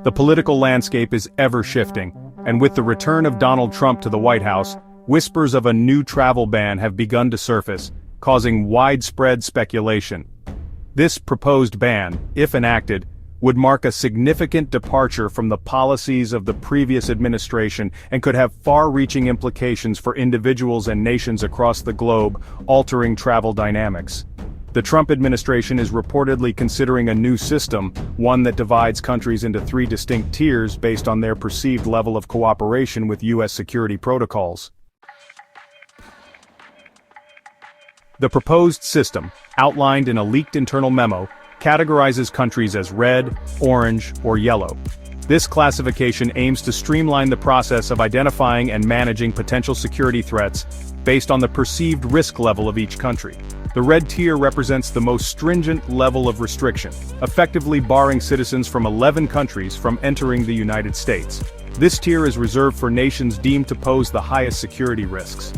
The political landscape is ever shifting, and with the return of Donald Trump to the White House, whispers of a new travel ban have begun to surface, causing widespread speculation. This proposed ban, if enacted, would mark a significant departure from the policies of the previous administration and could have far-reaching implications for individuals and nations across the globe, altering travel dynamics. The Trump administration is reportedly considering a new system, one that divides countries into three distinct tiers based on their perceived level of cooperation with U.S. security protocols. The proposed system, outlined in a leaked internal memo, categorizes countries as red, orange, or yellow. This classification aims to streamline the process of identifying and managing potential security threats based on the perceived risk level of each country. The red tier represents the most stringent level of restriction, effectively barring citizens from 11 countries from entering the United States. This tier is reserved for nations deemed to pose the highest security risks.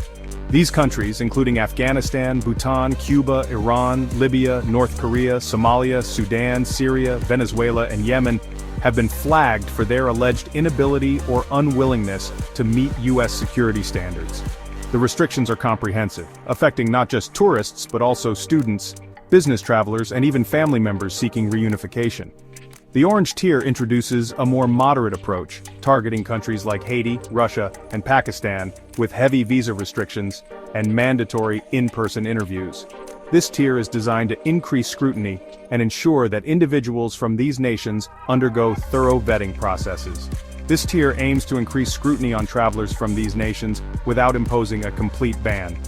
These countries, including Afghanistan, Bhutan, Cuba, Iran, Libya, North Korea, Somalia, Sudan, Syria, Venezuela, and Yemen, have been flagged for their alleged inability or unwillingness to meet U.S. security standards. The restrictions are comprehensive, affecting not just tourists but also students, business travelers, and even family members seeking reunification. The orange tier introduces a more moderate approach, targeting countries like Haiti, Russia, and Pakistan, with heavy visa restrictions and mandatory in-person interviews. This tier is designed to increase scrutiny and ensure that individuals from these nations undergo thorough vetting processes. This tier aims to increase scrutiny on travelers from these nations without imposing a complete ban.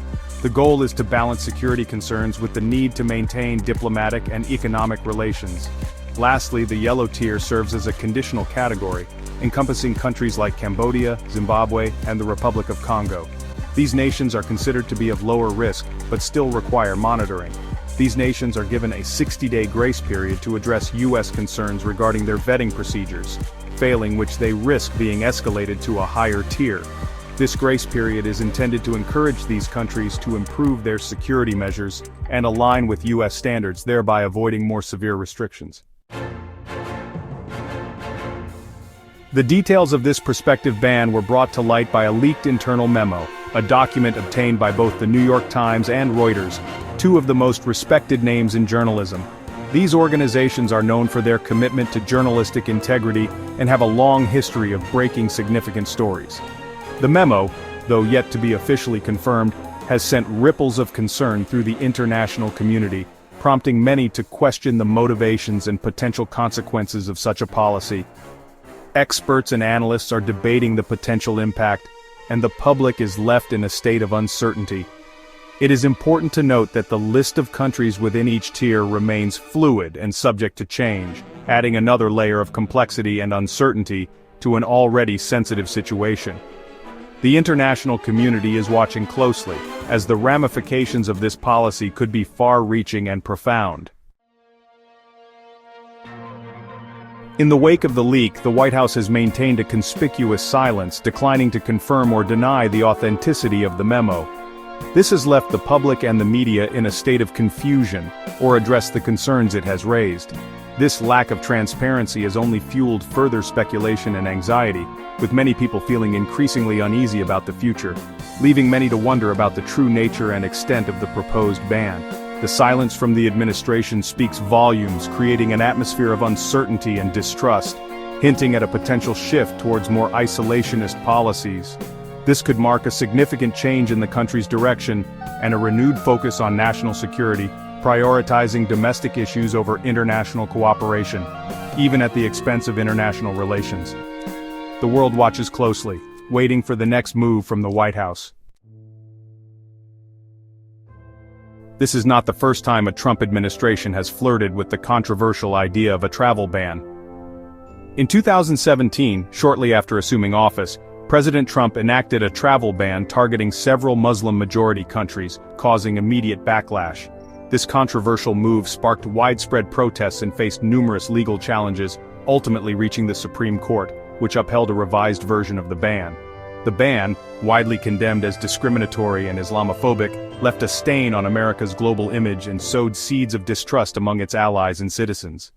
The goal is to balance security concerns with the need to maintain diplomatic and economic relations. Lastly, the yellow tier serves as a conditional category, encompassing countries like Cambodia, Zimbabwe, and the Republic of Congo. These nations are considered to be of lower risk, but still require monitoring. These nations are given a 60-day grace period to address U.S. concerns regarding their vetting procedures, failing which they risk being escalated to a higher tier. This grace period is intended to encourage these countries to improve their security measures and align with U.S. standards, thereby avoiding more severe restrictions. The details of this prospective ban were brought to light by a leaked internal memo, a document obtained by both the New York Times and Reuters, two of the most respected names in journalism. These organizations are known for their commitment to journalistic integrity and have a long history of breaking significant stories. The memo, though yet to be officially confirmed, has sent ripples of concern through the international community, prompting many to question the motivations and potential consequences of such a policy. Experts and analysts are debating the potential impact, and the public is left in a state of uncertainty. It is important to note that the list of countries within each tier remains fluid and subject to change, adding another layer of complexity and uncertainty to an already sensitive situation. The international community is watching closely, as the ramifications of this policy could be far-reaching and profound. In the wake of the leak, the White House has maintained a conspicuous silence, declining to confirm or deny the authenticity of the memo. This has left the public and the media in a state of confusion, or addressed the concerns it has raised. This lack of transparency has only fueled further speculation and anxiety, with many people feeling increasingly uneasy about the future, leaving many to wonder about the true nature and extent of the proposed ban. The silence from the administration speaks volumes, creating an atmosphere of uncertainty and distrust, hinting at a potential shift towards more isolationist policies. This could mark a significant change in the country's direction and a renewed focus on national security, prioritizing domestic issues over international cooperation, even at the expense of international relations. The world watches closely, waiting for the next move from the White House. This is not the first time a Trump administration has flirted with the controversial idea of a travel ban. In 2017, shortly after assuming office, President Trump enacted a travel ban targeting several Muslim-majority countries, causing immediate backlash. This controversial move sparked widespread protests and faced numerous legal challenges, ultimately reaching the Supreme Court, which upheld a revised version of the ban. The ban, widely condemned as discriminatory and Islamophobic, left a stain on America's global image and sowed seeds of distrust among its allies and citizens.